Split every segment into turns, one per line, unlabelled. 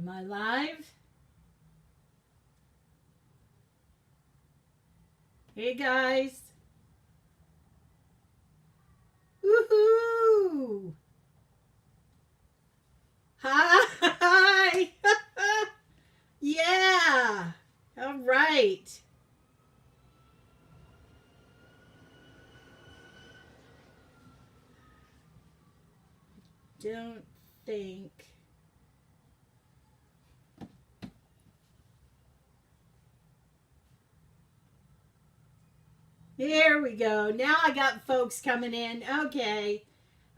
Am I live? Hey guys. Woohoo! Hi! Yeah! All right. Don't think. Here we go. Now I got folks coming in. Okay.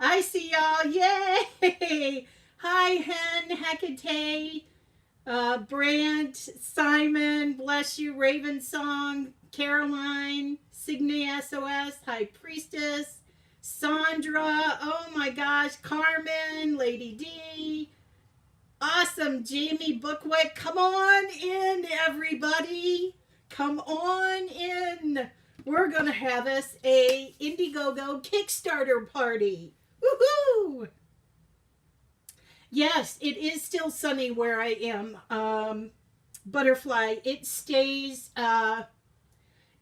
I see y'all. Yay! Hi, Hen, Hecate, Brant, Simon, bless you, Raven Song, Caroline, Signe SOS, High Priestess, Sandra, oh my gosh, Carmen, Lady D, awesome, Jamie Bookwick. Come on in, everybody. Come on in. We're going to have us a Indiegogo Kickstarter party. Woohoo! Yes, it is still sunny where I am. Butterfly, it stays,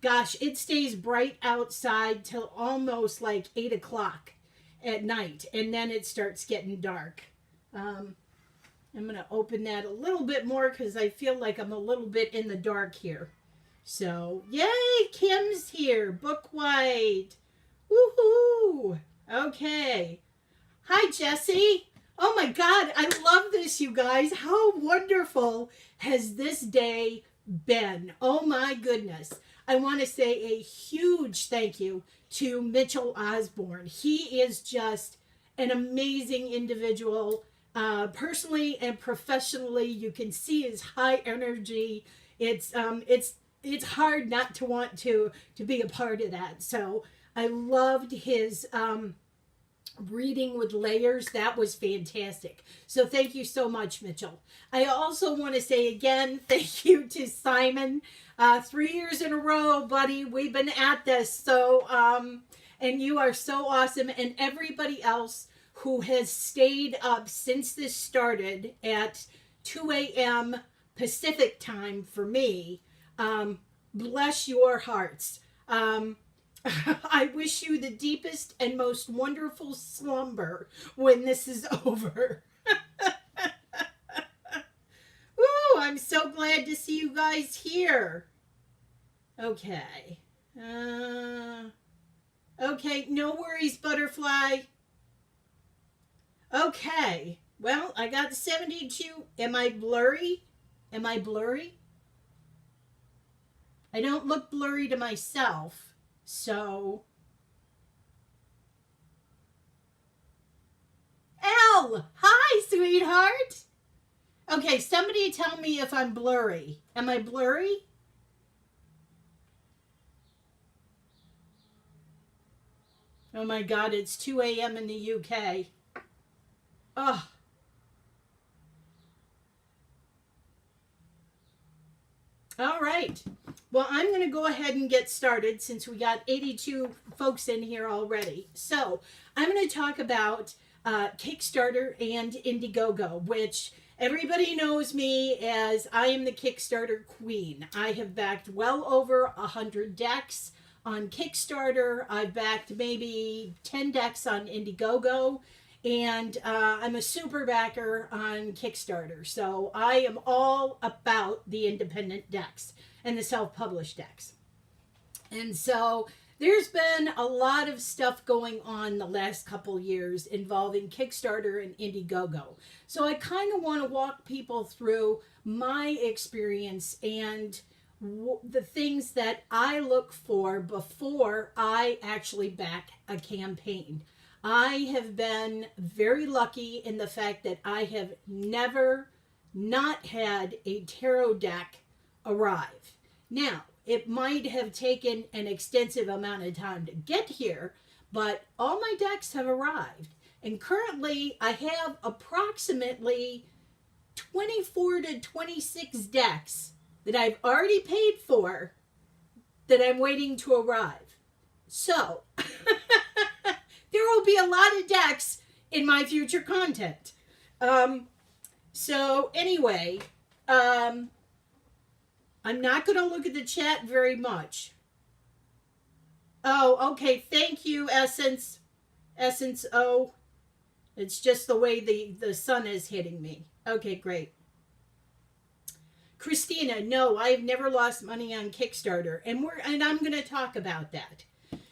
it stays bright outside till almost like 8 o'clock at night. And then it starts getting dark. I'm going to open that a little bit more because I feel like I'm a little bit in the dark here. So, yay, Kim's here. Book White. Woohoo. Okay. Hi, Jesse. Oh my God, I love this, you guys. How wonderful has this day been? Oh my goodness. I want to say a huge thank you to Mitchell Osborne. He is just an amazing individual. Personally and professionally, you can see his high energy. It's hard not to want to be a part of that. So I loved his reading with layers. That was fantastic. So thank you so much, Mitchell. I also want to say again, thank you to Simon. 3 years in a row, buddy. We've been at this. So, and you are so awesome. And everybody else who has stayed up since this started at 2 a.m. Pacific time for me. Bless your hearts. I wish you the deepest and most wonderful slumber when this is over. Ooh, I'm so glad to see you guys here. Okay. Okay, no worries, Butterfly. Okay. Well, I got 72. Am I blurry? Am I blurry? I don't look blurry to myself, so... Elle! Hi, sweetheart! Okay, somebody tell me if I'm blurry. Am I blurry? Oh my God, it's 2 a.m. in the UK. Oh. All right. Well, I'm going to go ahead and get started since we got 82 folks in here already. So I'm going to talk about Kickstarter and Indiegogo, which everybody knows me as I am the Kickstarter queen. I have backed well over 100 decks on Kickstarter. I've backed maybe 10 decks on Indiegogo. And I'm a super backer on Kickstarter. So I am all about the independent decks and the self-published decks. And so there's been a lot of stuff going on the last couple years involving Kickstarter and Indiegogo. So I kind of want to walk people through my experience and the things that I look for before I actually back a campaign. I have been very lucky in the fact that I have never not had a tarot deck arrive. Now, it might have taken an extensive amount of time to get here, but all my decks have arrived. And currently, I have approximately 24 to 26 decks that I've already paid for that I'm waiting to arrive. So... there will be a lot of decks in my future content. So anyway, I'm not going to look at the chat very much. Oh, okay. Thank you, Essence. Essence O. It's just the way the sun is hitting me. Okay, great. Christina, no, I've never lost money on Kickstarter, and I'm going to talk about that.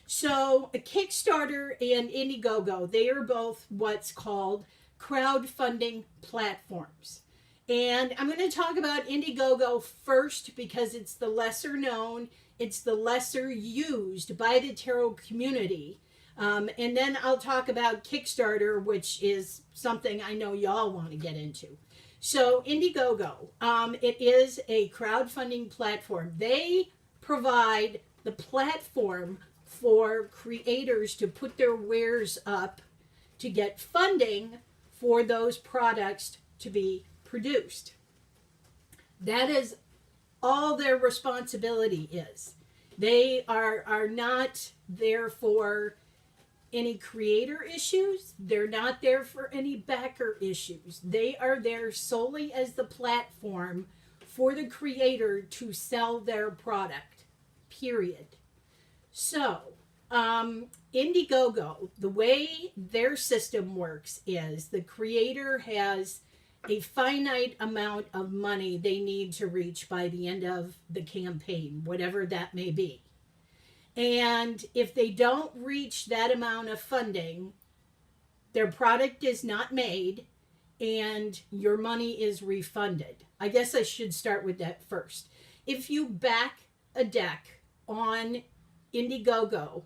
So, a Kickstarter and Indiegogo, they are both what's called crowdfunding platforms. And I'm going to talk about Indiegogo first because it's the lesser known, it's the lesser used by the tarot community. And then I'll talk about Kickstarter, which is something I know y'all want to get into. So Indiegogo, it is a crowdfunding platform. They provide the platform for creators to put their wares up to get funding for those products to be produced. That is all their responsibility is. They are not there for any creator issues. They're not there for any backer issues. They are there solely as the platform for the creator to sell their product, period. So, Indiegogo, the way their system works is the creator has a finite amount of money they need to reach by the end of the campaign, whatever that may be. And if they don't reach that amount of funding, their product is not made and your money is refunded. I guess I should start with that first. If you back a deck on Indiegogo,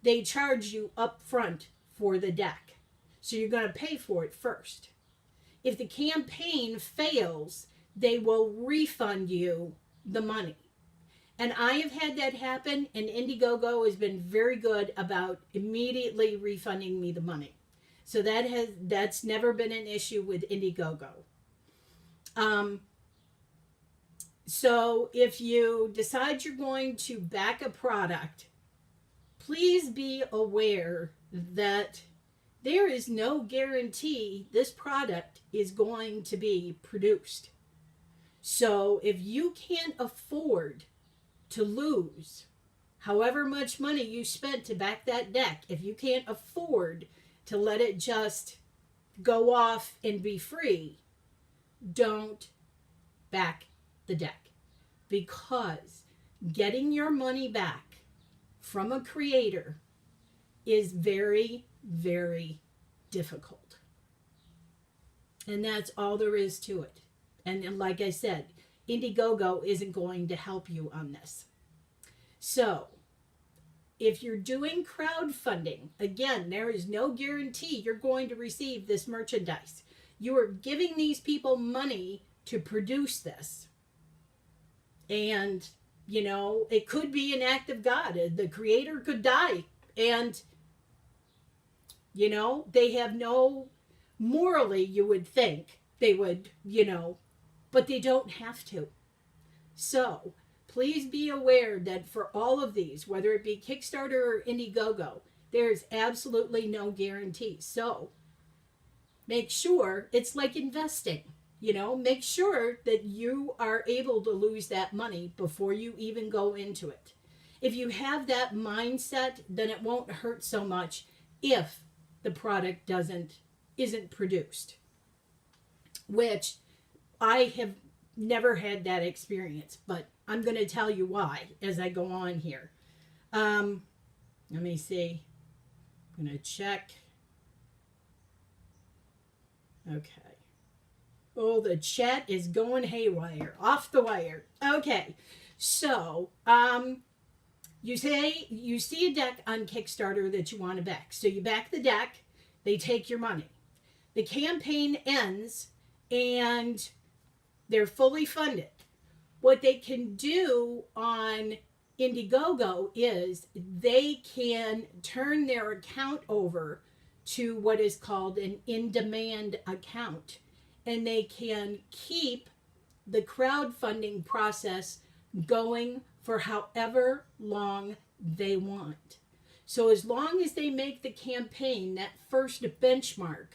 they charge you up front for the deck. So you're going to pay for it first. If the campaign fails, they will refund you the money. And I have had that happen, and Indiegogo has been very good about immediately refunding me the money. So that's never been an issue with Indiegogo. So if you decide you're going to back a product, please be aware that there is no guarantee this product is going to be produced. So if you can't afford to lose however much money you spent to back that deck, if you can't afford to let it just go off and be free, don't back the deck. Because getting your money back from a creator is very, very difficult. And that's all there is to it. And like I said, Indiegogo isn't going to help you on this. So, if you're doing crowdfunding, again, there is no guarantee you're going to receive this merchandise. You are giving these people money to produce this. And, you know, it could be an act of God. The creator could die. And, you know, they have no, morally, you would think they would, you know, but they don't have to. So, please be aware that for all of these, whether it be Kickstarter or Indiegogo, there's absolutely no guarantee. So, make sure it's like investing. You know, make sure that you are able to lose that money before you even go into it. If you have that mindset, then it won't hurt so much if the product isn't produced. Which I have never had that experience, but I'm going to tell you why as I go on here. Let me see. I'm going to check. Okay. Oh, the chat is going haywire. Off the wire. Okay. So, you see a deck on Kickstarter that you want to back. So you back the deck. They take your money. The campaign ends and they're fully funded. What they can do on Indiegogo is they can turn their account over to what is called an in-demand account. And they can keep the crowdfunding process going for however long they want. So as long as they make the campaign that first benchmark,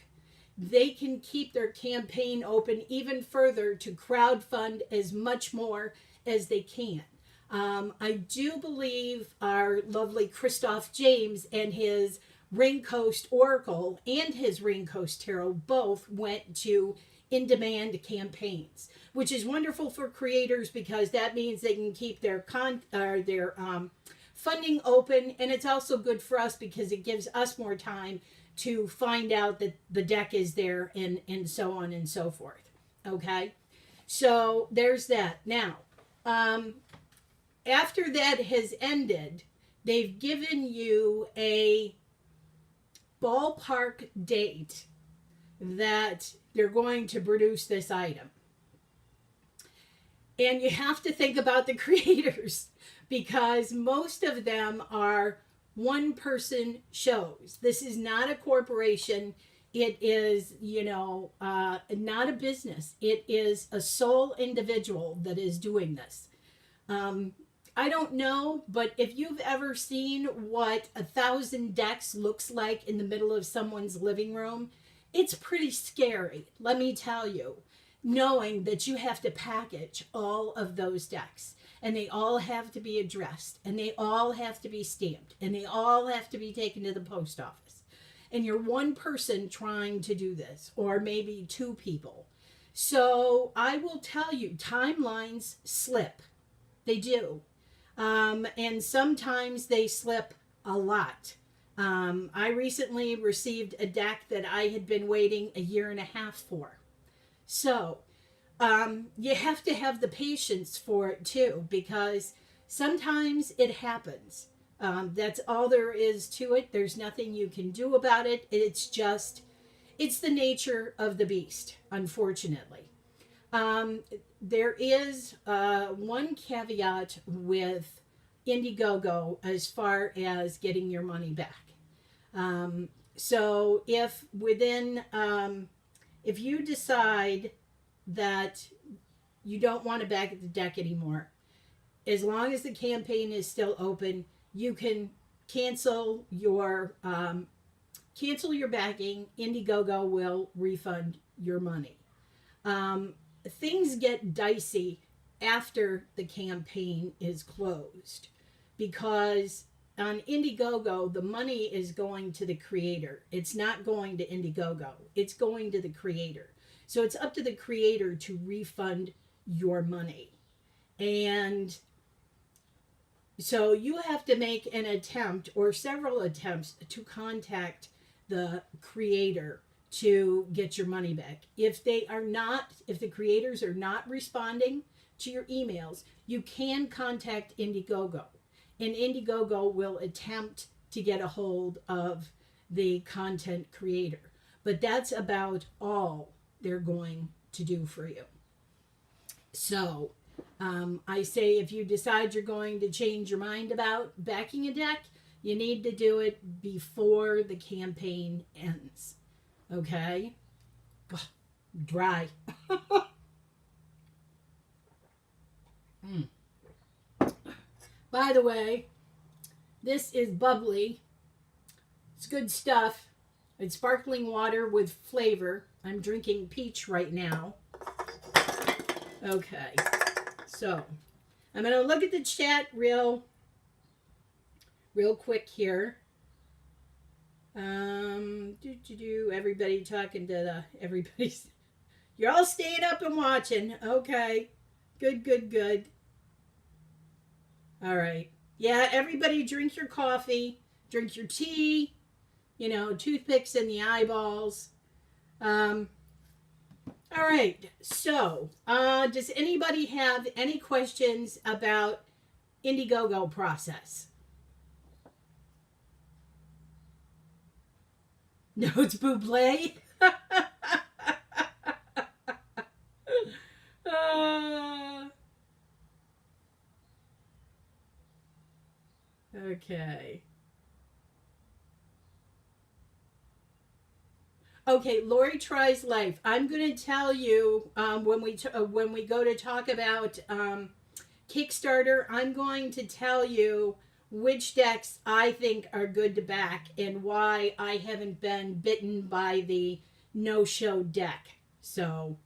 they can keep their campaign open even further to crowdfund as much more as they can. I do believe our lovely Christoph James and his Raincoast Oracle and his Raincoast Tarot both went to in-demand campaigns, which is wonderful for creators because that means they can keep their funding open, and it's also good for us because it gives us more time to find out that the deck is there and so on and so forth. Okay, so there's that. Now, after that has ended, they've given you a ballpark date that they're going to produce this item. And you have to think about the creators because most of them are one-person shows. This is not a corporation. It is, not a business. It is a sole individual that is doing this. I don't know, but if you've ever seen what 1,000 decks looks like in the middle of someone's living room, it's pretty scary, let me tell you, knowing that you have to package all of those decks. And they all have to be addressed, and they all have to be stamped, and they all have to be taken to the post office. And you're one person trying to do this, or maybe two people. So I will tell you, timelines slip. They do. And sometimes they slip a lot. I recently received a deck that I had been waiting 1.5 years for. So you have to have the patience for it too, because sometimes it happens. That's all there is to it. There's nothing you can do about it. It's the nature of the beast, unfortunately. There is one caveat with Indiegogo as far as getting your money back. So if you decide that you don't want to back the deck anymore, as long as the campaign is still open, you can cancel your backing. Indiegogo will refund your money. Things get dicey after the campaign is closed because on Indiegogo, the money is going to the creator. It's not going to Indiegogo. It's going to the creator. So it's up to the creator to refund your money. And so you have to make an attempt or several attempts to contact the creator to get your money back. If the creators are not responding to your emails, you can contact Indiegogo, and Indiegogo will attempt to get a hold of the content creator. But that's about all they're going to do for you. So I say if you decide you're going to change your mind about backing a deck, you need to do it before the campaign ends. Okay? Ugh, dry. By the way, this is bubbly. It's good stuff. It's sparkling water with flavor. I'm drinking peach right now. Okay. So, I'm going to look at the chat real quick here. Everybody talking to everybody's. You're all staying up and watching. Okay. Good. All right. Yeah, everybody drink your coffee, drink your tea, toothpicks in the eyeballs. All right. So, does anybody have any questions about Indiegogo process? No, it's Buble. Okay. Okay, Lori Tries Life. I'm going to tell you when we go to talk about Kickstarter, I'm going to tell you which decks I think are good to back and why I haven't been bitten by the no-show deck. So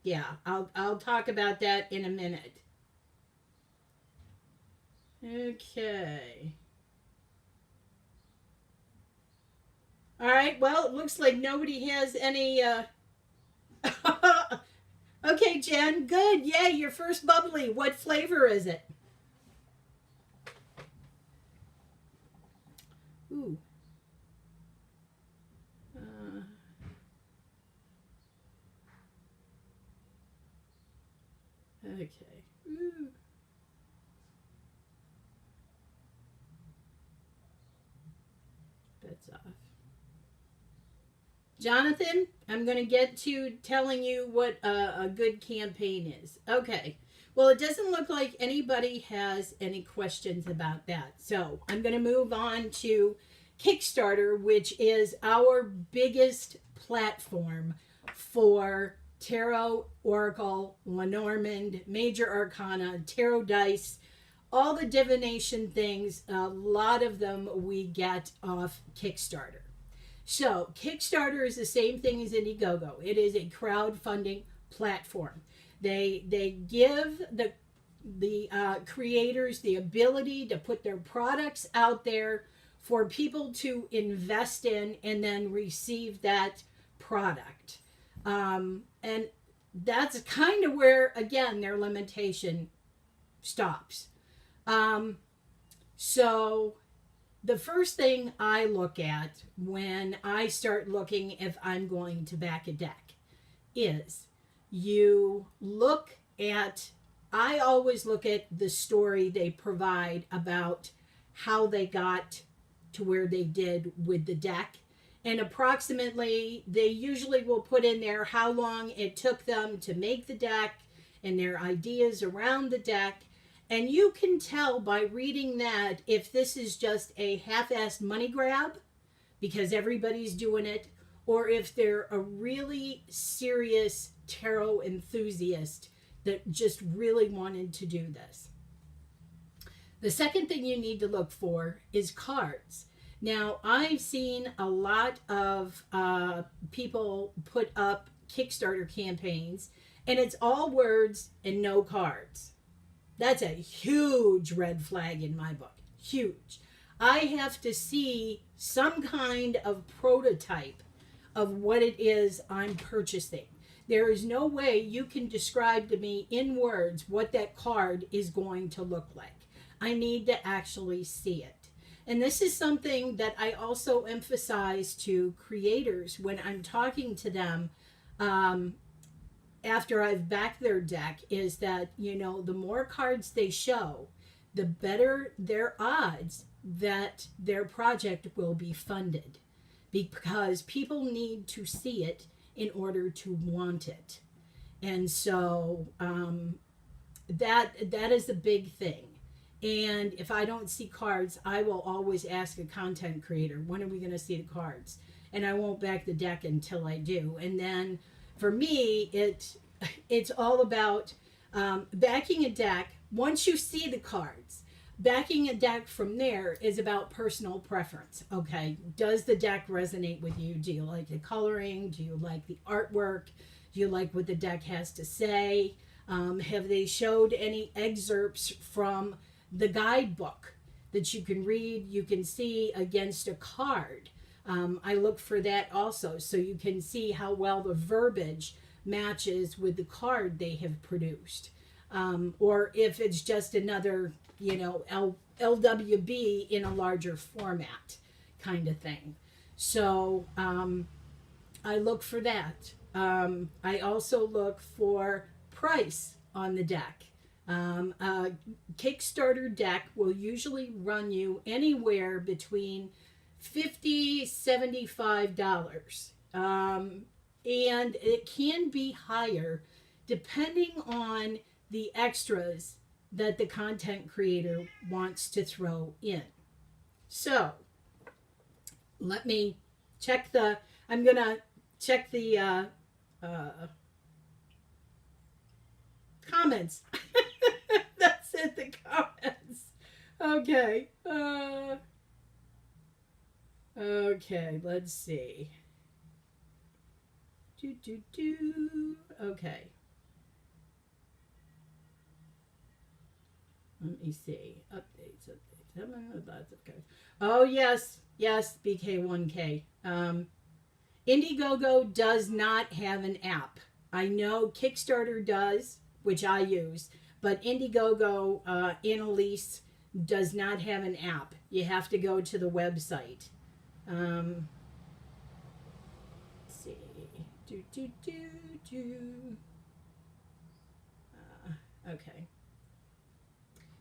yeah, I'll talk about that in a minute. Okay. All right. Well, it looks like nobody has any. Okay, Jen. Good. Yay! Your first bubbly. What flavor is it? Ooh. Uh, okay. Ooh. That's off. Jonathan, I'm going to get to telling you what a good campaign is. Okay. Well, it doesn't look like anybody has any questions about that. So I'm going to move on to Kickstarter, which is our biggest platform for tarot, oracle, Lenormand, major arcana, tarot dice, all the divination things. A lot of them we get off Kickstarter. So, Kickstarter is the same thing as Indiegogo. It is a crowdfunding platform. They give the creators the ability to put their products out there for people to invest in and then receive that product. And that's kind of where, again, their limitation stops. So the first thing I look at when I start looking if I'm going to back a deck is you look at, I always look at the story they provide about how they got to where they did with the deck. And approximately, they usually will put in there how long it took them to make the deck and their ideas around the deck. And you can tell by reading that if this is just a half-assed money grab because everybody's doing it, or if they're a really serious tarot enthusiast that just really wanted to do this. The second thing you need to look for is cards. Now, I've seen a lot of people put up Kickstarter campaigns, and it's all words and no cards. That's a huge red flag in my book. Huge. I have to see some kind of prototype of what it is I'm purchasing. There is no way you can describe to me in words what that card is going to look like. I need to actually see it. And this is something that I also emphasize to creators when I'm talking to them after I've backed their deck, is that, you know, the more cards they show, the better their odds that their project will be funded, because people need to see it in order to want it. And so that is a big thing. And if I don't see cards, I will always ask a content creator, when are we going to see the cards? And I won't back the deck until I do. And then for me, it's all about backing a deck. Once you see the cards, backing a deck from there is about personal preference. Okay, does the deck resonate with you? Do you like the coloring? Do you like the artwork? Do you like what the deck has to say? Have they showed any excerpts from the guidebook that you can read, you can see against a card? I look for that also, so you can see how well the verbiage matches with the card they have produced. Or if it's just another, you know, LWB in a larger format kind of thing. So I look for that. I also look for price on the deck. A Kickstarter deck will usually run you anywhere between $50, $75. And it can be higher depending on the extras that the content creator wants to throw in. So let me check I'm going to check the comments. That's it, the comments. Okay. Okay, let's see. Okay. Let me see. Updates. Lots of cards. Oh, yes. Yes, BK1K. Indiegogo does not have an app. I know Kickstarter does, which I use, but Indiegogo, Annalise, does not have an app. You have to go to the website. Let's see. Do, do, do, do. Okay.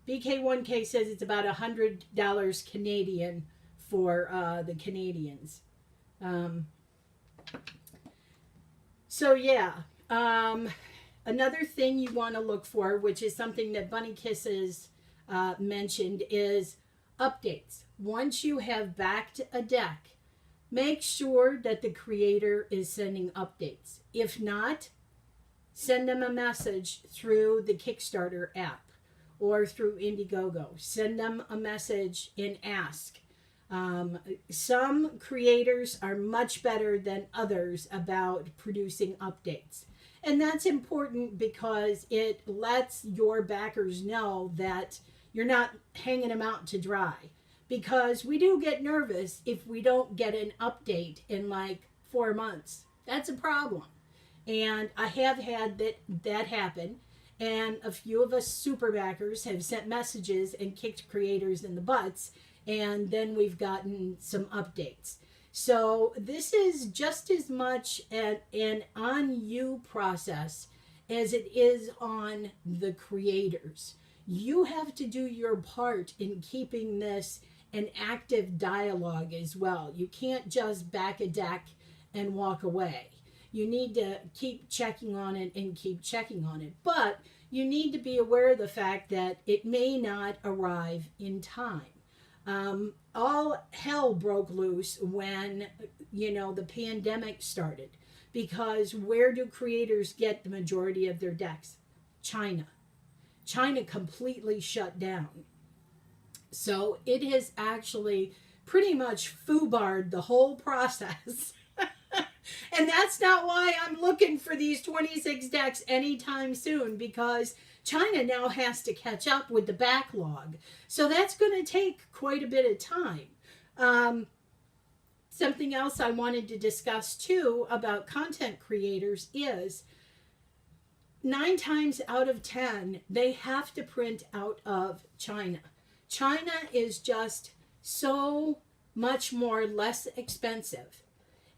BK1K says it's about $100 Canadian for the Canadians. So yeah, another thing you want to look for, which is something that Bunny Kisses mentioned, is updates. Once you have backed a deck, make sure that the creator is sending updates. If not, send them a message through the Kickstarter app or through Indiegogo. Send them a message and ask. Some creators are much better than others about producing updates. And that's important because it lets your backers know that you're not hanging them out to dry. Because we do get nervous if we don't get an update in like 4 months. That's a problem. And I have had that happen. And a few of us super backers have sent messages and kicked creators in the butts. And then we've gotten some updates. So this is just as much an on you process as it is on the creators. You have to do your part in keeping this an active dialogue as well. You can't just back a deck and walk away. You need to keep checking on it and keep checking on it. But you need to be aware of the fact that it may not arrive in time. All hell broke loose when, the pandemic started. Because where do creators get the majority of their decks? China. China completely shut down. So it has actually pretty much foobarred the whole process. And that's not why I'm looking for these 26 decks anytime soon, because China now has to catch up with the backlog. So that's going to take quite a bit of time. Something else I wanted to discuss too about content creators is 9 times out of 10, they have to print out of China. China is just so much more less expensive.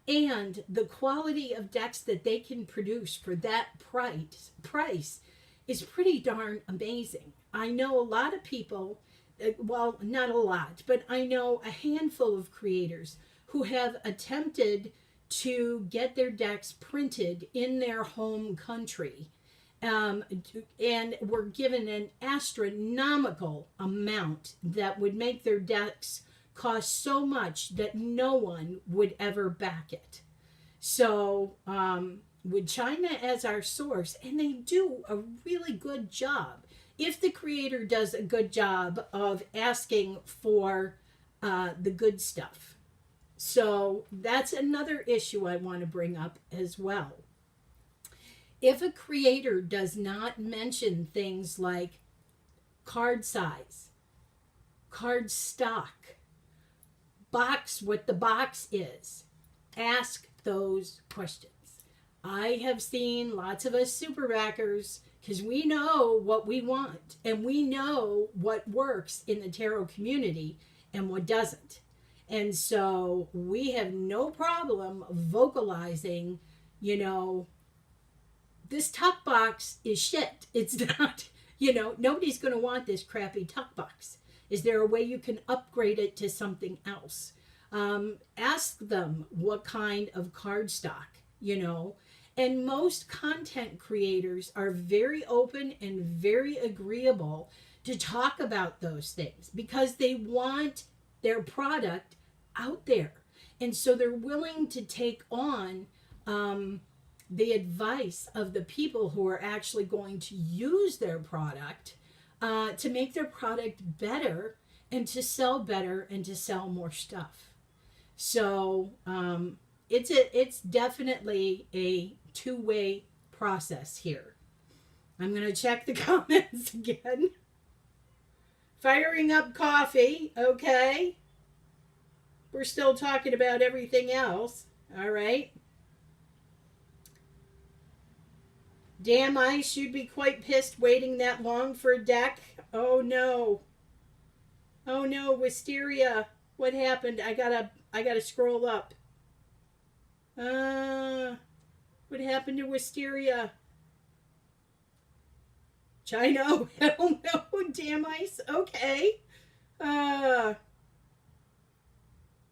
And the quality of decks that they can produce for that price is pretty darn amazing. I know a lot of people, well, not a lot, but I know a handful of creators who have attempted to get their decks printed in their home country. And were given an astronomical amount that would make their decks cost so much that no one would ever back it. So with China as our source, and they do a really good job, if the creator does a good job of asking for the good stuff. So that's another issue I want to bring up as well. If a creator does not mention things like card size, card stock, box, what the box is, ask those questions. I have seen lots of us super backers, because we know what we want and we know what works in the tarot community and what doesn't. And so we have no problem vocalizing, this tuck box is shit. It's not, nobody's going to want this crappy tuck box. Is there a way you can upgrade it to something else? Ask them what kind of cardstock, And most content creators are very open and very agreeable to talk about those things because they want their product out there. And so they're willing to take on the advice of the people who are actually going to use their product to make their product better and to sell better and to sell more stuff. So it's definitely a two-way process here. I'm going to check the comments again. Firing up coffee, okay. We're still talking about everything else. All right. Damn ice, you'd be quite pissed waiting that long for a deck. Oh no. Oh no, Wisteria. What happened? I gotta scroll up. What happened to Wisteria? China. Oh no, damn ice. Okay. By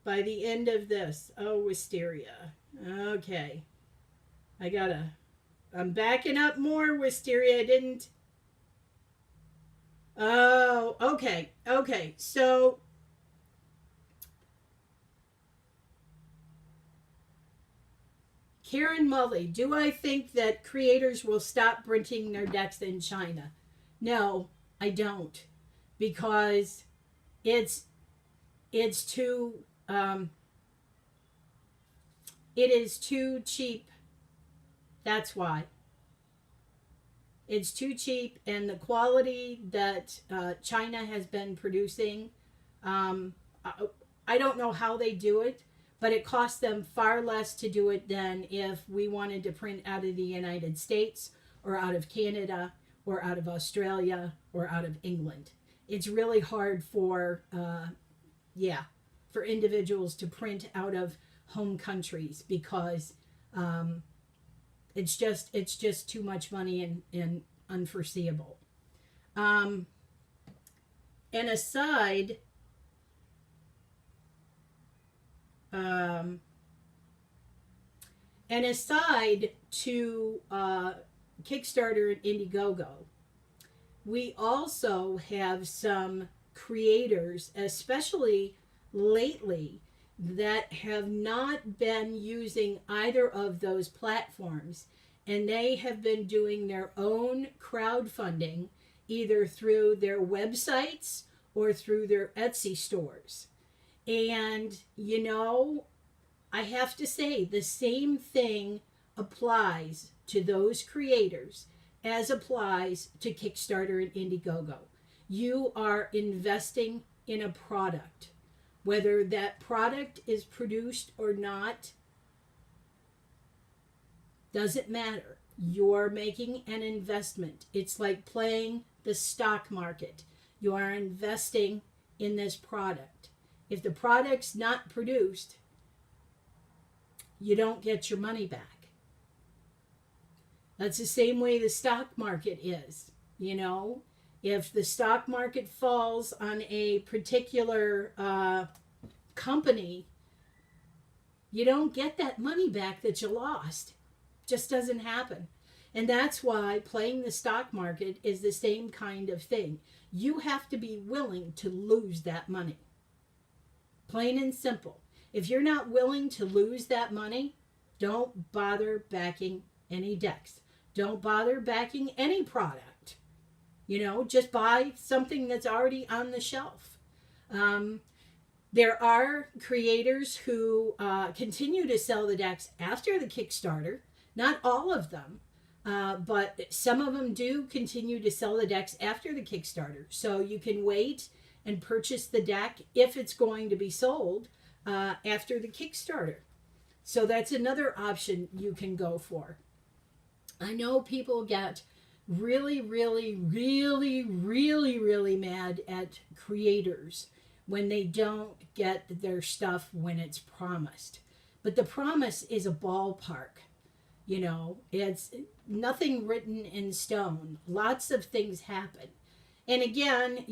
the end of this. Oh, Wisteria. Okay. I'm backing up more, Wisteria. I didn't. Oh, okay. Okay. So Karen Mully, do I think that creators will stop printing their decks in China? No, I don't, because it's too it is too cheap. That's why. It's too cheap, and the quality that China has been producing, um, I don't know how they do it, but it costs them far less to do it than if we wanted to print out of the United States or out of Canada or out of Australia or out of England. It's really hard for, for individuals to print out of home countries because it's just too much money and unforeseeable. And aside, to Kickstarter and Indiegogo, we also have some creators, especially lately, that have not been using either of those platforms, and they have been doing their own crowdfunding either through their websites or through their Etsy stores. And I have to say the same thing applies to those creators as applies to Kickstarter and Indiegogo. You are investing in a product. Whether that product is produced or not doesn't matter. You're making an investment. It's like playing the stock market. You are investing in this product. If the product's not produced, you don't get your money back. That's the same way the stock market is. If the stock market falls on a particular company, you don't get that money back that you lost. Just doesn't happen. And that's why playing the stock market is the same kind of thing. You have to be willing to lose that money. Plain and simple. If you're not willing to lose that money, don't bother backing any decks. Don't bother backing any product. Just buy something that's already on the shelf. There are creators who continue to sell the decks after the Kickstarter. Not all of them, but some of them do continue to sell the decks after the Kickstarter. So you can wait and purchase the deck if it's going to be sold after the Kickstarter. So that's another option you can go for. I know people get really, really, really, really, really mad at creators when they don't get their stuff when it's promised. But the promise is a ballpark. It's nothing written in stone. Lots of things happen. And again,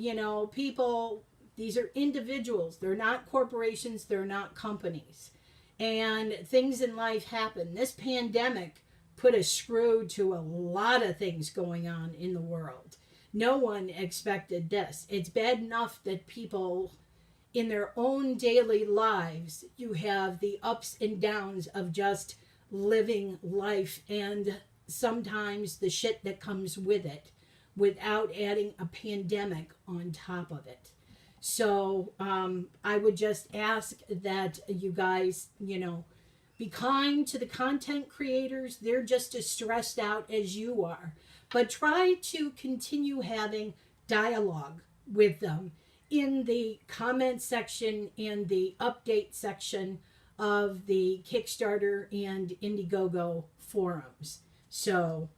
people, these are individuals. They're not corporations. They're not companies. And things in life happen. This pandemic put a screw to a lot of things going on in the world. No one expected this. It's bad enough that people in their own daily lives, you have the ups and downs of just living life and sometimes the shit that comes with it without adding a pandemic on top of it. So I would just ask that you guys, Be kind to the content creators. They're just as stressed out as you are. But try to continue having dialogue with them in the comment section and the update section of the Kickstarter and Indiegogo forums. So,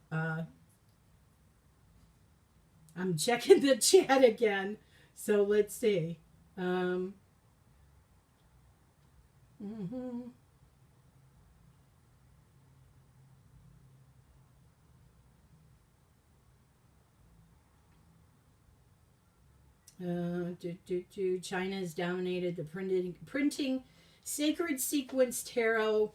I'm checking the chat again. So let's see. Mm-hmm. China has dominated the printing sacred sequence tarot.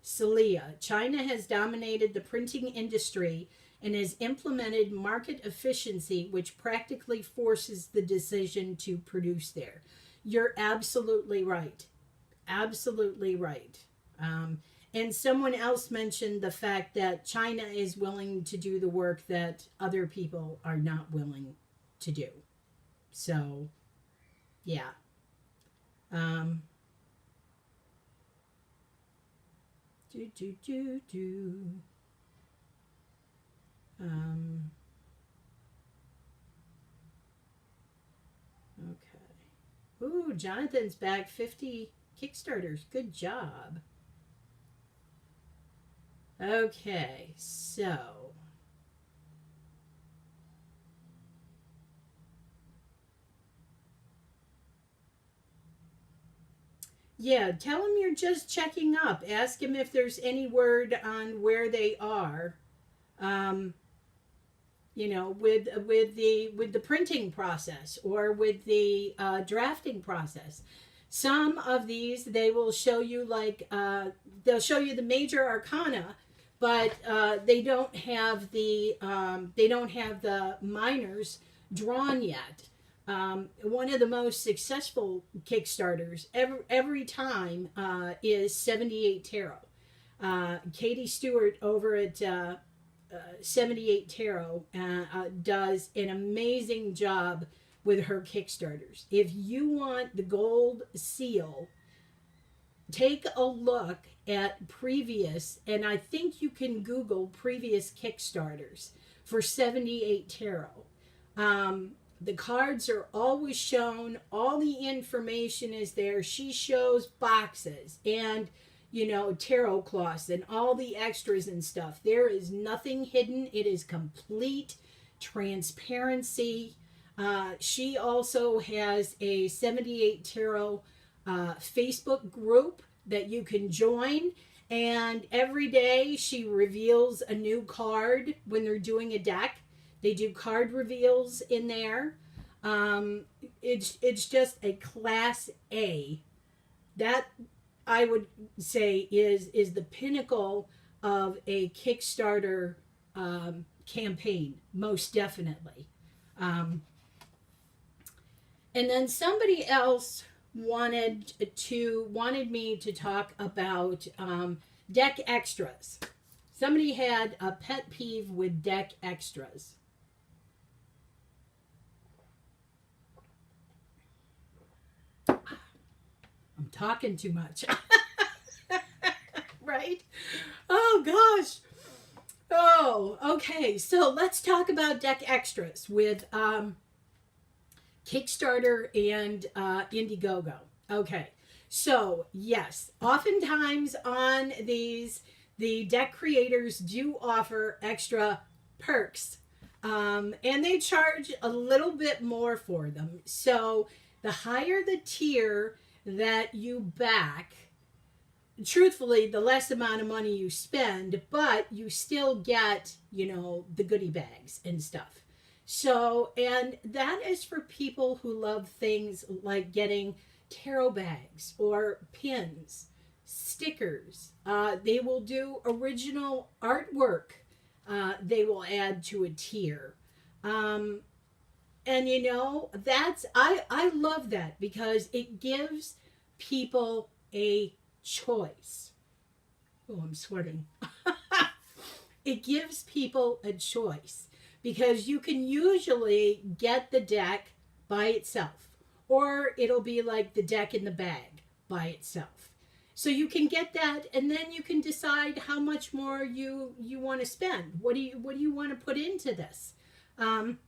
Celia. China has dominated the printing industry and has implemented market efficiency, which practically forces the decision to produce there. You're absolutely right. Absolutely right. And someone else mentioned the fact that China is willing to do the work that other people are not willing to do. So, yeah. Um, do, do, do, do. Okay. Ooh, Jonathan's back 50 Kickstarters. Good job. Okay, so yeah, tell him you're just checking up. Ask him if there's any word on where they are. Um, with the printing process or with the drafting process. Some of these they will show you they'll show you the major arcana, but they don't have the minors drawn yet. One of the most successful Kickstarters every time is 78 Tarot. Katie Stewart over at 78 Tarot does an amazing job with her Kickstarters. If you want the gold seal, take a look at previous, and I think you can Google previous Kickstarters for 78 Tarot. The cards are always shown. All the information is there. She shows boxes and, tarot cloths and all the extras and stuff. There is nothing hidden. It is complete transparency. She also has a 78 Tarot Facebook group that you can join. And every day she reveals a new card when they're doing a deck. They do card reveals in there. It's just a class A. That I would say is the pinnacle of a Kickstarter campaign, most definitely. And then somebody else wanted me to talk about deck extras. Somebody had a pet peeve with deck extras. I'm talking too much. Right? Oh, gosh. Oh, okay. So let's talk about deck extras with Kickstarter and Indiegogo. Okay. So, yes, oftentimes on these, the deck creators do offer extra perks. And they charge a little bit more for them. So, the higher the tier that you back, truthfully, the less amount of money you spend, but you still get, the goodie bags and stuff. So, and that is for people who love things like getting tarot bags or pins, stickers. They will do original artwork. They will add to a tier. And I love that because it gives people a choice. Oh, I'm sweating. It gives people a choice because you can usually get the deck by itself, or it'll be like the deck in the bag by itself. So you can get that, and then you can decide how much more you want to spend. What do you want to put into this? Um,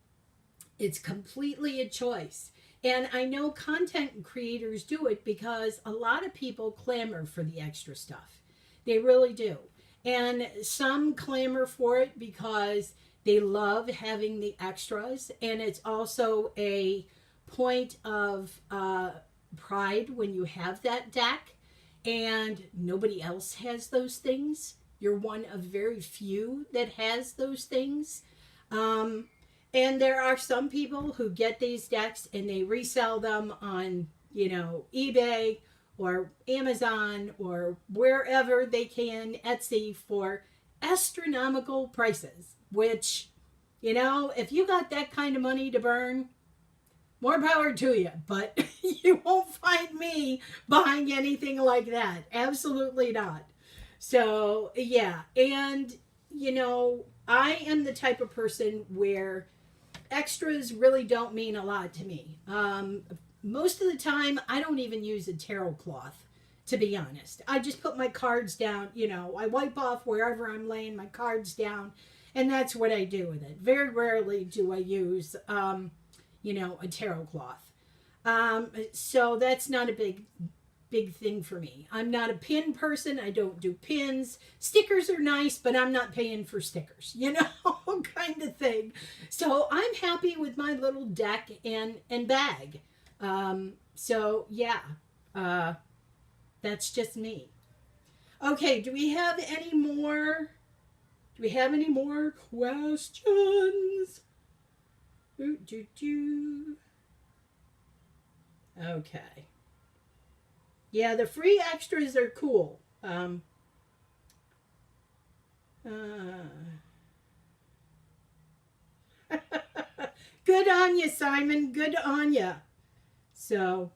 it's completely a choice. And I know content creators do it because a lot of people clamor for the extra stuff. They really do. And some clamor for it because they love having the extras. And it's also a point of pride when you have that deck and nobody else has those things. You're one of very few that has those things. Um, and there are some people who get these decks and they resell them on, eBay or Amazon or wherever they can, Etsy, for astronomical prices, which, if you got that kind of money to burn, more power to you. But you won't find me buying anything like that. Absolutely not. So, yeah. And, I am the type of person where extras really don't mean a lot to me. Most of the time, I don't even use a tarot cloth, to be honest. I just put my cards down, I wipe off wherever I'm laying my cards down, and that's what I do with it. Very rarely do I use, a tarot cloth. So that's not a big thing for me. I'm not a pin person. I don't do pins. Stickers are nice, but I'm not paying for stickers, kind of thing. So I'm happy with my little deck and bag. So yeah, that's just me. Okay, do we have any more? Do we have any more questions? Okay. Yeah, the free extras are cool. Uh, Good on you, Simon. Good on you. So,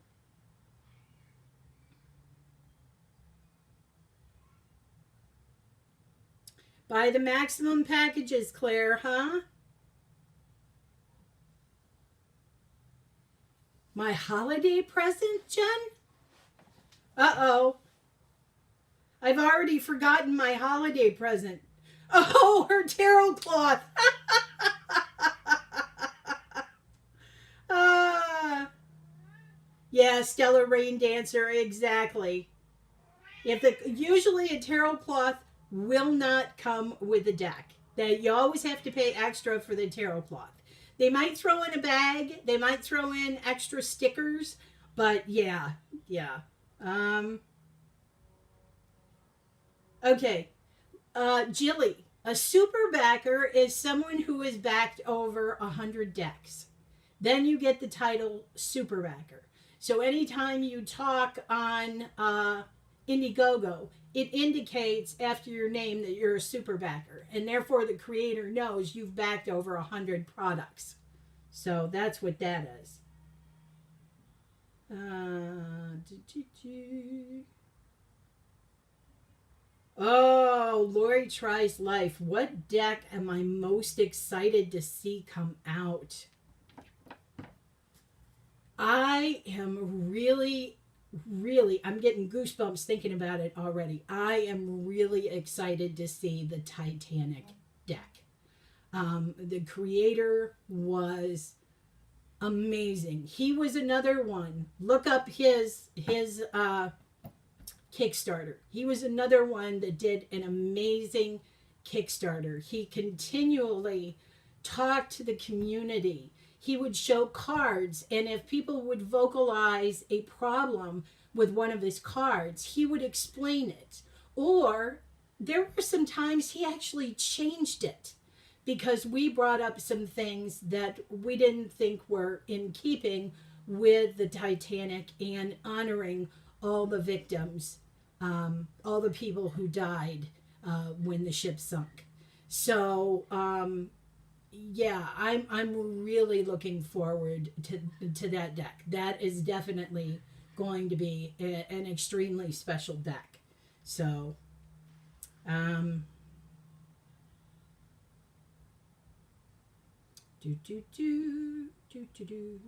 buy the maximum packages, Claire, huh? My holiday present, Jen? Uh-oh. I've already forgotten my holiday present. Oh, her tarot cloth. Yeah, Stellar Rain Dancer, exactly. Usually a tarot cloth will not come with a deck. That you always have to pay extra for the tarot cloth. They might throw in a bag. They might throw in extra stickers, but yeah. Um, okay. Jilly, a super backer is someone who has backed over 100 decks. Then you get the title super backer. So anytime you talk on Indiegogo, it indicates after your name that you're a super backer, and therefore the creator knows you've backed over 100 products. So that's what that is. Oh, Lori Tries Life. What deck am I most excited to see come out? I am really, I'm getting goosebumps thinking about it already. I am really excited to see the Titanic deck. The creator was amazing. He was another one. Look up his Kickstarter. He was another one that did an amazing Kickstarter. He continually talked to the community. He would show cards, and if people would vocalize a problem with one of his cards, he would explain it. Or there were some times he actually changed it because we brought up some things that we didn't think were in keeping with the Titanic and honoring all the victims, all the people who died when the ship sunk. So, yeah, I'm really looking forward to that deck. That is definitely going to be an extremely special deck. So, do do do do do do.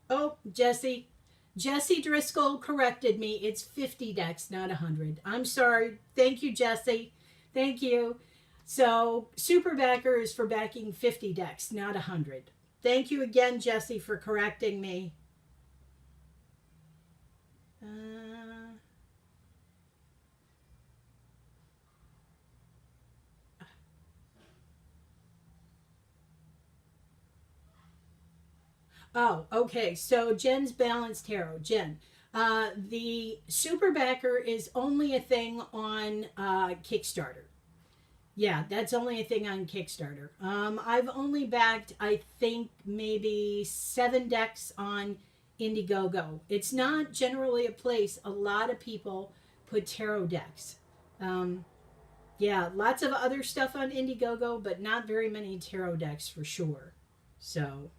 Oh, Jesse. Jesse Driscoll corrected me. It's 50 decks, not 100. I'm sorry. Thank you, Jesse. Thank you. So, super backer is for backing 50 decks, not 100. Thank you again, Jesse, for correcting me. Oh, okay. So Jen's Balanced Tarot. Jen, the super backer is only a thing on Kickstarter. Yeah, that's only a thing on Kickstarter. I've only backed, I think, maybe 7 decks on Indiegogo. It's not generally a place a lot of people put tarot decks. Um, yeah, lots of other stuff on Indiegogo, but not very many tarot decks for sure. So,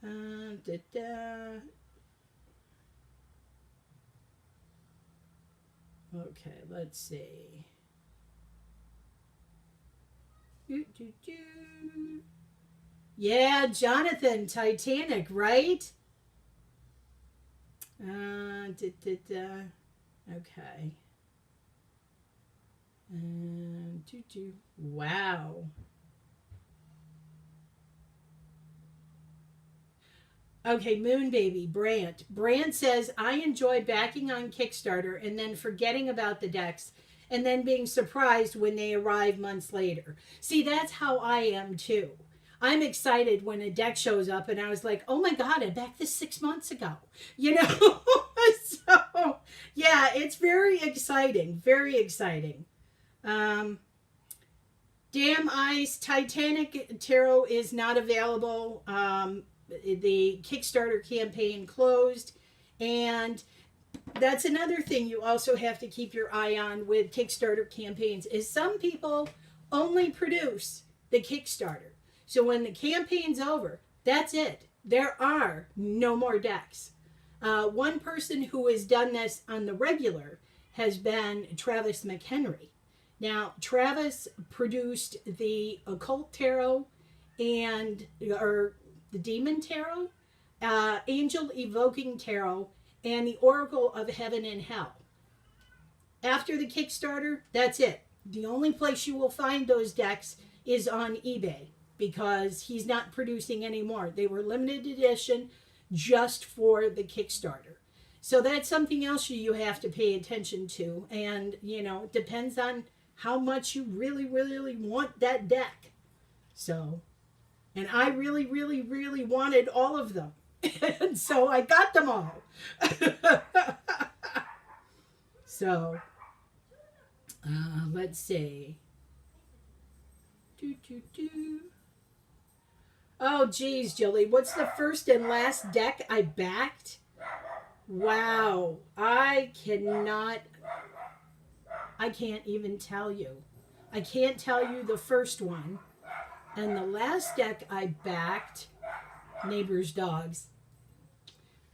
da, da. Okay, let's see. Do, do, do. Yeah, Jonathan, Titanic, right? Da, da, da. Okay. Do, do. Wow. Okay, Moon Baby, Brant. Brant says, I enjoy backing on Kickstarter and then forgetting about the decks and then being surprised when they arrive months later. See, that's how I am too. I'm excited when a deck shows up and I was like, oh my God, I backed this 6 months ago. You know? So, yeah, it's very exciting. Very exciting. Um, Damn Ice, Titanic Tarot is not available. The Kickstarter campaign closed, and that's another thing you also have to keep your eye on with Kickstarter campaigns is some people only produce the Kickstarter. So when the campaign's over, that's it. There are no more decks. One person who has done this on the regular has been Travis McHenry. Now, Travis produced the Occult Tarot or the Demon Tarot, Angel Evoking Tarot, and the Oracle of Heaven and Hell. After the Kickstarter, that's it. The only place you will find those decks is on eBay because he's not producing anymore. They were limited edition just for the Kickstarter. So that's something else you have to pay attention to. And, you know, it depends on how much you really, really want that deck. So, and I really, really, really wanted all of them. And so I got them all. So, let's see. Oh, geez, Jilly. What's the first and last deck I backed? Wow. I can't even tell you. I can't tell you the first one. And the last deck I backed, Neighbor's Dogs.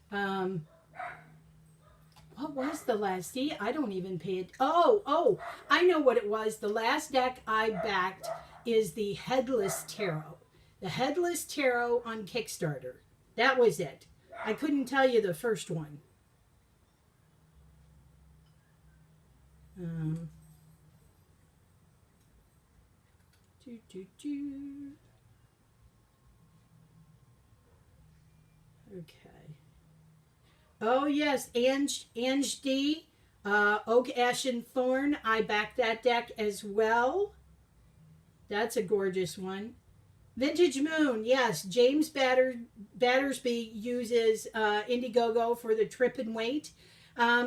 What was the last? See, I don't even pay it. Oh, I know what it was. The last deck I backed is the Headless Tarot. The Headless Tarot on Kickstarter. That was it. I couldn't tell you the first one. Okay. Oh yes, Ange D, Oak, Ash, and Thorn. I backed that deck as well. That's a gorgeous one. Vintage Moon, yes. James Battersby uses Indiegogo for the trip and wait.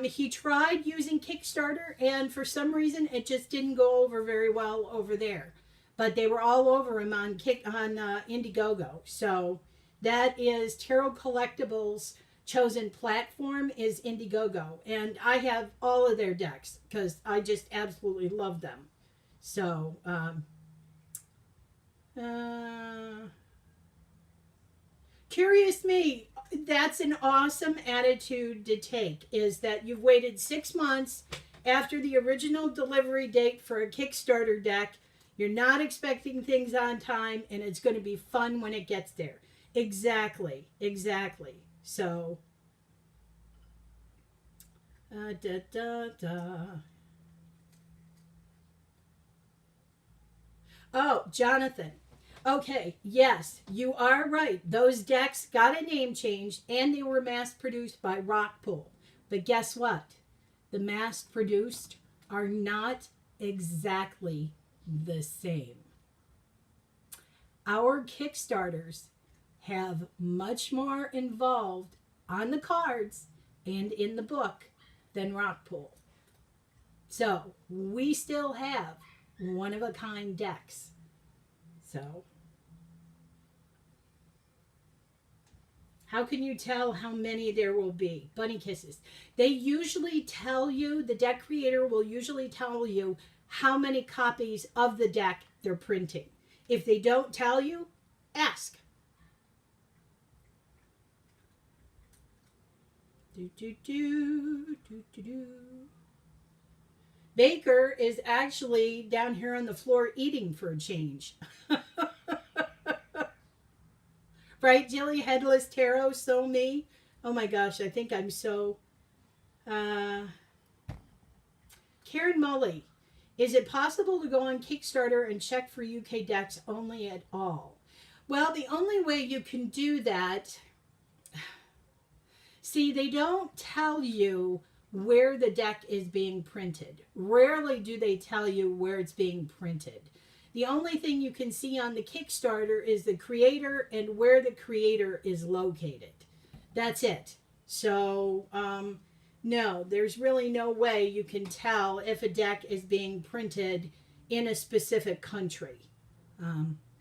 He tried using Kickstarter, and for some reason, it just didn't go over very well over there. But they were all over him on Indiegogo. So that is Tarot Collectibles' chosen platform is Indiegogo, and I have all of their decks because I just absolutely love them. So, Curious Me, that's an awesome attitude to take, is that you've waited 6 months after the original delivery date for a Kickstarter deck. You're not expecting things on time, and it's going to be fun when it gets there. Exactly. Exactly. So, da, da, da. Oh, Jonathan. Okay, yes, you are right. Those decks got a name change and they were mass produced by Rockpool. But guess what? The mass produced are not exactly the same. Our Kickstarters have much more involved on the cards and in the book than Rockpool. So we still have one of a kind decks. So how can you tell how many there will be? Bunny kisses. They usually tell you, the deck creator will usually tell you how many copies of the deck they're printing. If they don't tell you, ask. Do, do, do, do, do, do. Baker is actually down here on the floor eating for a change. Right, Jilly? Headless Tarot, so me. Oh my gosh, I think I'm so... Karen Mully. Is it possible to go on Kickstarter and check for UK decks only at all? Well, the only way you can do that... See, they don't tell you where the deck is being printed. Rarely do they tell you where it's being printed. The only thing you can see on the Kickstarter is the creator and where the creator is located. That's it. So, no, there's really no way you can tell if a deck is being printed in a specific country.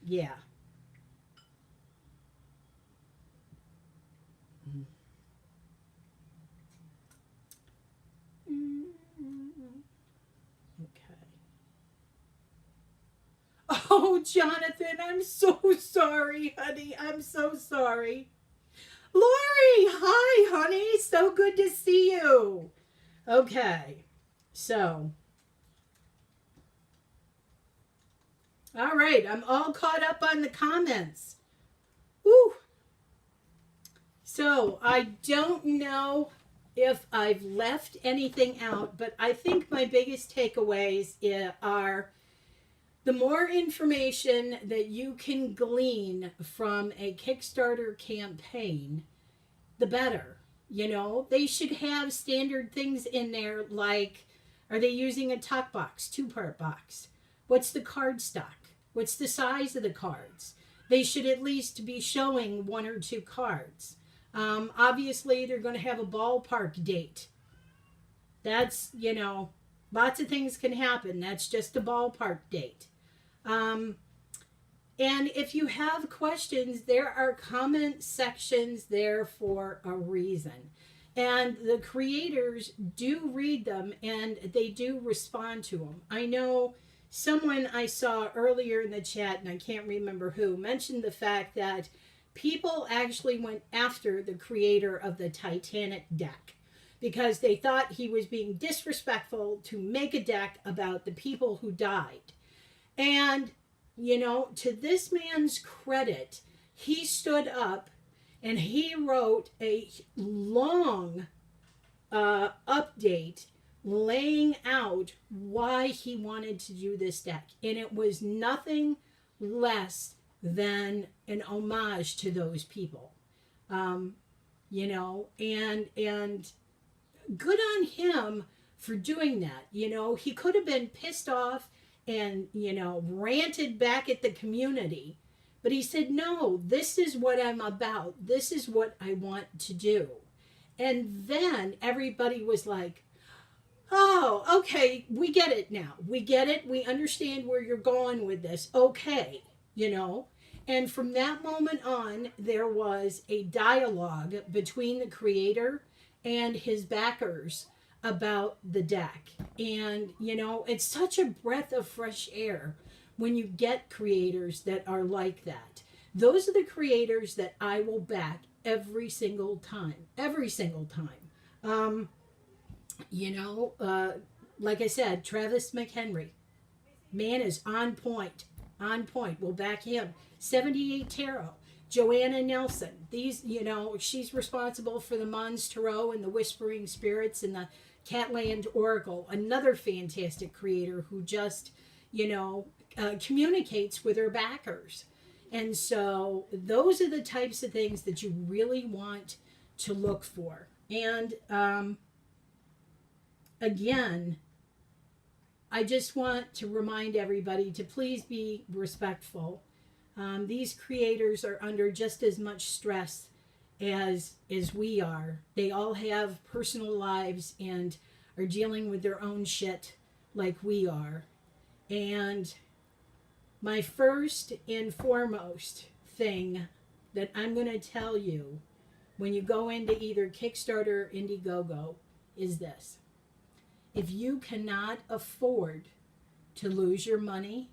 Yeah. Oh, Jonathan, I'm so sorry, honey. I'm so sorry. Lori, hi, honey. So good to see you. Okay, so. All right, I'm all caught up on the comments. Woo. So, I don't know if I've left anything out, but I think my biggest takeaways are... The more information that you can glean from a Kickstarter campaign, the better. You know, they should have standard things in there like, are they using a tuck box, 2-part box? What's the card stock? What's the size of the cards? They should at least be showing 1 or 2 cards. Obviously, they're going to have a ballpark date. That's, you know, lots of things can happen. That's just a ballpark date. And if you have questions, there are comment sections there for a reason. And the creators do read them and they do respond to them. I know someone I saw earlier in the chat, and I can't remember who, mentioned the fact that people actually went after the creator of the Titanic deck because they thought he was being disrespectful to make a deck about the people who died. And, you know, to this man's credit, he stood up and he wrote a long update laying out why he wanted to do this deck. And it was nothing less than an homage to those people. You know, and good on him for doing that. You know, he could have been pissed off and, you know, ranted back at the community. But he said, no, this is what I'm about. This is what I want to do. And then everybody was like, oh, okay, we get it now. We get it. We understand where you're going with this. Okay, you know. And from that moment on, there was a dialogue between the creator and his backers about the deck. And, you know, it's such a breath of fresh air when you get creators that are like that. Those are the creators that I will back every single time. Every single time. You know, like I said, Travis McHenry. Man is on point. On point. We'll back him. 78 Tarot. Joanna Nelson. These, you know, she's responsible for the Mons Tarot and the Whispering Spirits and the Catland Oracle. Another fantastic creator who just, you know, communicates with her backers. And so those are the types of things that you really want to look for. And again, I just want to remind everybody to please be respectful. These creators are under just as much stress as we are. They all have personal lives and are dealing with their own shit like we are. And my first and foremost thing that I'm going to tell you when you go into either Kickstarter or Indiegogo is this. If you cannot afford to lose your money,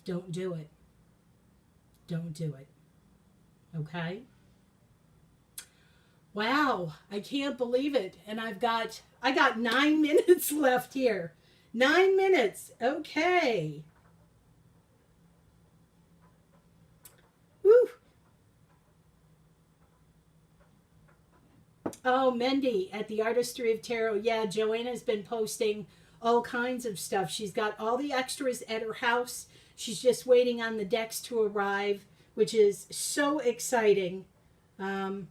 don't do it. Don't do it. Okay? Wow, I can't believe it. And I got 9 minutes left here. 9 minutes. Okay. Woo. Oh, Mendy at the Artistry of Tarot. Yeah, Joanna's been posting all kinds of stuff. She's got all the extras at her house. She's just waiting on the decks to arrive, which is so exciting. Whew.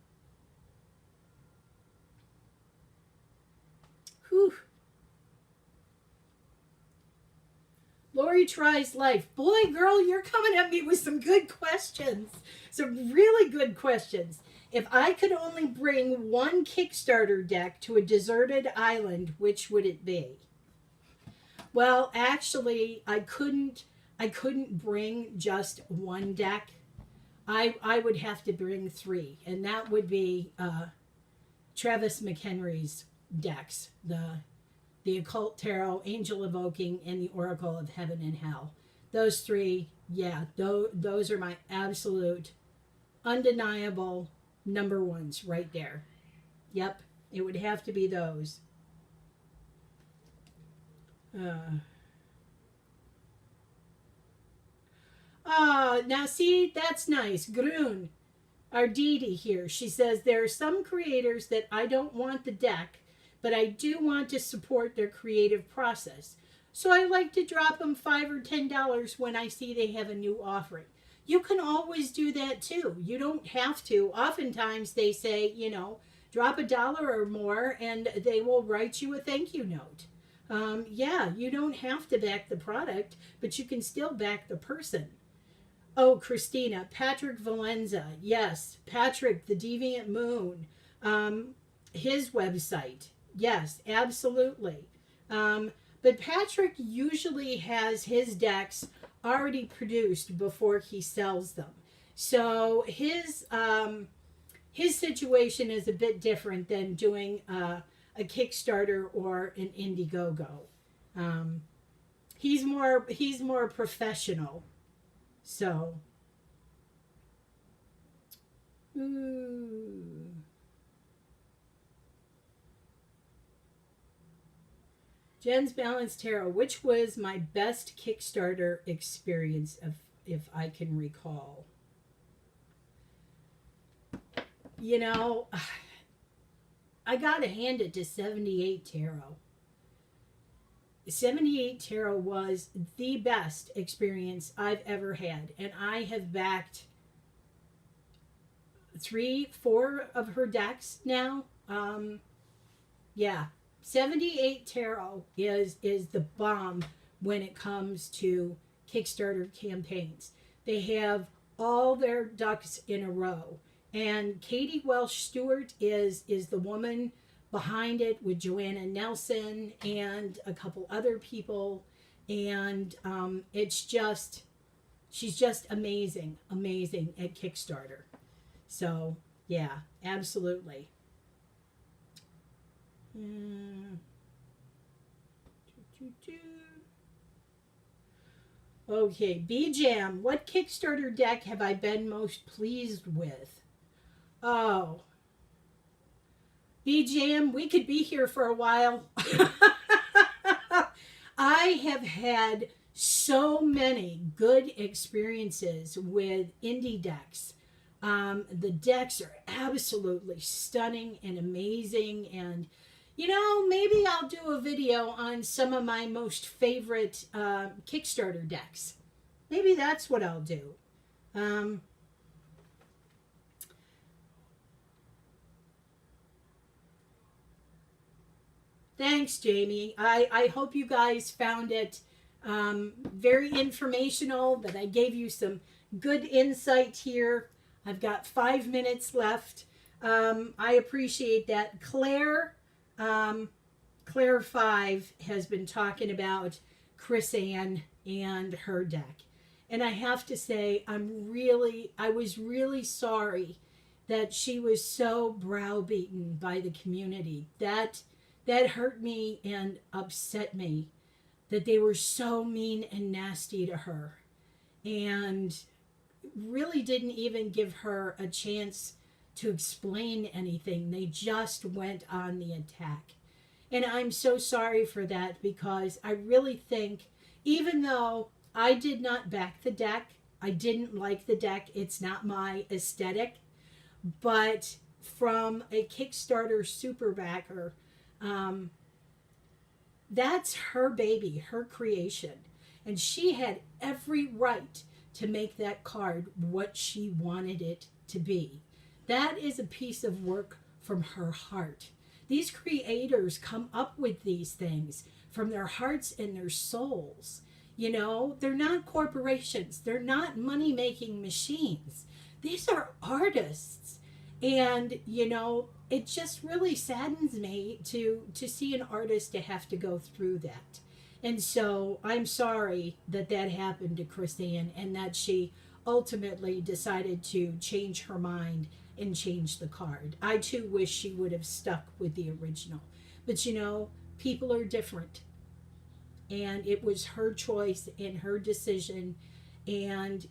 Lori tries life. Boy, girl, you're coming at me with some good questions. Some really good questions. If I could only bring one Kickstarter deck to a deserted island, which would it be? Well, actually, I couldn't bring just one deck. I would have to bring 3, and that would be Travis McHenry's decks, the Occult Tarot, Angel Evoking, and the Oracle of Heaven and Hell. Those 3, yeah, those are my absolute, undeniable number ones right there. Yep, it would have to be those. Now see, that's nice. Grun, Arditi here. She says, there are some creators that I don't want the deck, but I do want to support their creative process. So I like to drop them $5 or $10 when I see they have a new offering. You can always do that too. You don't have to. Oftentimes they say, you know, drop $1 or more and they will write you a thank you note. Yeah, you don't have to back the product, but you can still back the person. Oh, Christina, Patrick Valenza. Yes, Patrick, the Deviant Moon. His website. Yes, absolutely. But Patrick usually has his decks already produced before he sells them. So his situation is a bit different than doing a Kickstarter or an Indiegogo. He's more professional. So, Jen's Balanced Tarot. Which was my best Kickstarter experience, if I can recall? You know, I gotta hand it to 78 Tarot. 78 Tarot was the best experience I've ever had. And I have backed 3-4 of her decks now. Yeah. 78 Tarot is the bomb when it comes to Kickstarter campaigns. They have all their ducks in a row. And Katie Welsh Stewart is the woman behind it with Joanna Nelson and a couple other people. And she's just amazing at Kickstarter. So, yeah, absolutely. Okay, B-Jam. What Kickstarter deck have I been most pleased with? Oh. B-Jam, we could be here for a while. I have had so many good experiences with indie decks. The decks are absolutely stunning and amazing. And, maybe I'll do a video on some of my most favorite Kickstarter decks. Maybe that's what I'll do. Thanks, Jamie. I hope you guys found it very informational, that I gave you some good insight here. I've got 5 minutes left. I appreciate that. Claire 5 has been talking about Chris Ann and her deck. And I have to say, I was really sorry that she was so browbeaten by the community. That hurt me and upset me, that they were so mean and nasty to her and really didn't even give her a chance to explain anything. They just went on the attack. And I'm so sorry for that, because I really think, even though I did not back the deck, I didn't like the deck, it's not my aesthetic, but from a Kickstarter super backer, that's her baby, her creation. And she had every right to make that card what she wanted it to be. That is a piece of work from her heart. These creators come up with these things from their hearts and their souls. They're not corporations. They're not money-making machines. These are artists. And, it just really saddens me to see an artist to have to go through that. And so I'm sorry that happened to Chris Ann, and that she ultimately decided to change her mind and change the card. I too wish she would have stuck with the original. But people are different. And it was her choice and her decision. And,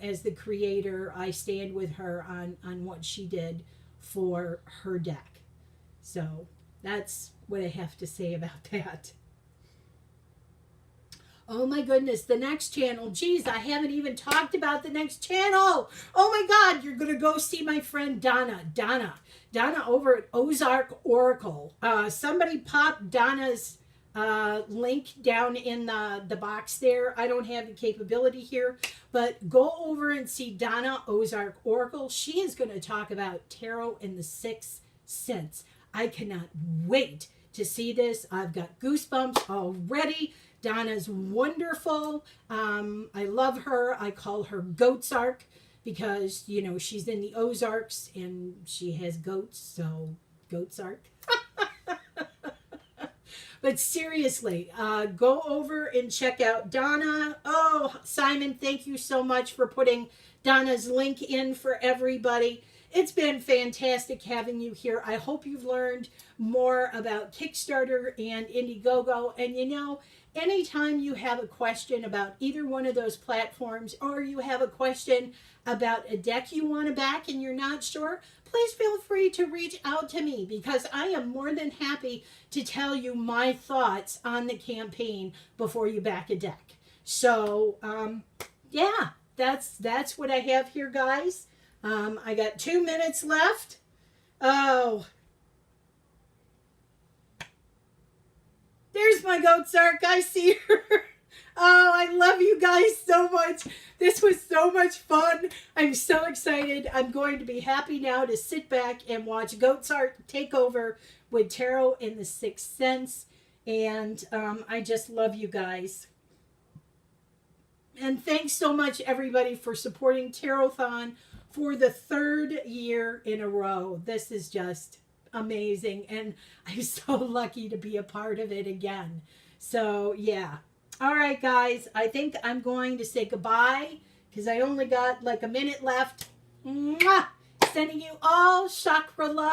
as the creator, I stand with her on what she did for her deck. So that's what I have to say about that. Oh my goodness, the next channel. Geez, I haven't even talked about the next channel. Oh my God, you're going to go see my friend Donna. Donna over at Ozark Oracle. Somebody pop Donna's link down in the box there. I don't have the capability here, but go over and see Donna Ozark Oracle. She is going to talk about tarot in the sixth sense. I cannot wait to see this. I've got goosebumps already. Donna's wonderful. I love her. I call her Goatsark because, she's in the Ozarks and she has goats, so Goatsark. But seriously, go over and check out Donna. Oh, Simon, thank you so much for putting Donna's link in for everybody. It's been fantastic having you here. I hope you've learned more about Kickstarter and Indiegogo. And anytime you have a question about either one of those platforms, or you have a question about a deck you want to back and you're not sure, please feel free to reach out to me, because I am more than happy to tell you my thoughts on the campaign before you back a deck. So, yeah, that's what I have here, guys. I got 2 minutes left. Oh, there's my Goatsark. I see her. Oh, I love you guys so much. This was so much fun. I'm so excited. I'm going to be happy now to sit back and watch Goatsark take over with Tarot in the Sixth Sense. And I just love you guys. And thanks so much, everybody, for supporting Tarothon for the 3rd year in a row. This is just amazing. And I'm so lucky to be a part of it again. So, yeah. All right, guys. I think I'm going to say goodbye because I only got like a minute left. Mwah! Sending you all chakra love.